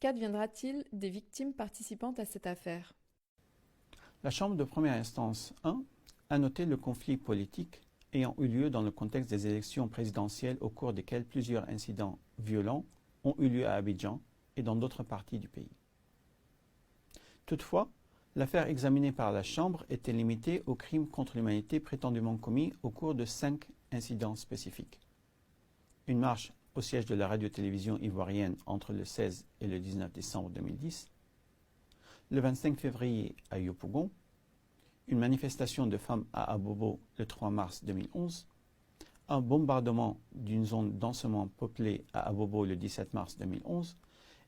Qu'adviendra-t-il des victimes participant à cette affaire? La Chambre de première instance 1 a noté le conflit politique ayant eu lieu dans le contexte des élections présidentielles au cours desquelles plusieurs incidents violents ont eu lieu à Abidjan et dans d'autres parties du pays. Toutefois, l'affaire examinée par la Chambre était limitée aux crimes contre l'humanité prétendument commis au cours de 5 incidents spécifiques. Une marche au siège de la radio-télévision ivoirienne entre le 16 et le 19 décembre 2010, le 25 février à Yopougon, une manifestation de femmes à Abobo le 3 mars 2011, un bombardement d'une zone densément peuplée à Abobo le 17 mars 2011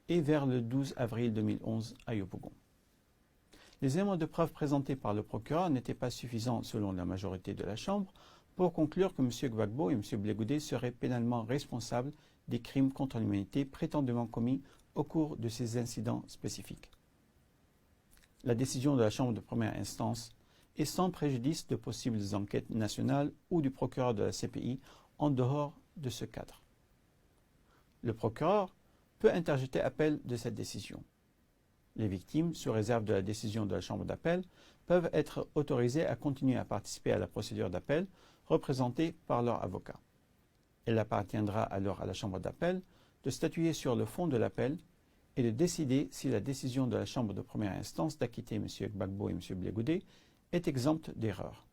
et vers le 12 avril 2011 à Yopougon. Les éléments de preuve présentés par le procureur n'étaient pas suffisants selon la majorité de la Chambre pour conclure que M. Gbagbo et M. Blé seraient pénalement responsables des crimes contre l'humanité prétendument commis au cours de ces incidents spécifiques. La décision de la Chambre de première instance est sans préjudice de possibles enquêtes nationales ou du procureur de la CPI en dehors de ce cadre. Le procureur peut interjeter appel de cette décision. Les victimes, sous réserve de la décision de la Chambre d'appel, peuvent être autorisées à continuer à participer à la procédure d'appel représentées par leur avocat. Il appartiendra alors à la Chambre d'appel de statuer sur le fond de l'appel et de décider si la décision de la Chambre de première instance d'acquitter M. Gbagbo et M. Blé est exempte d'erreur.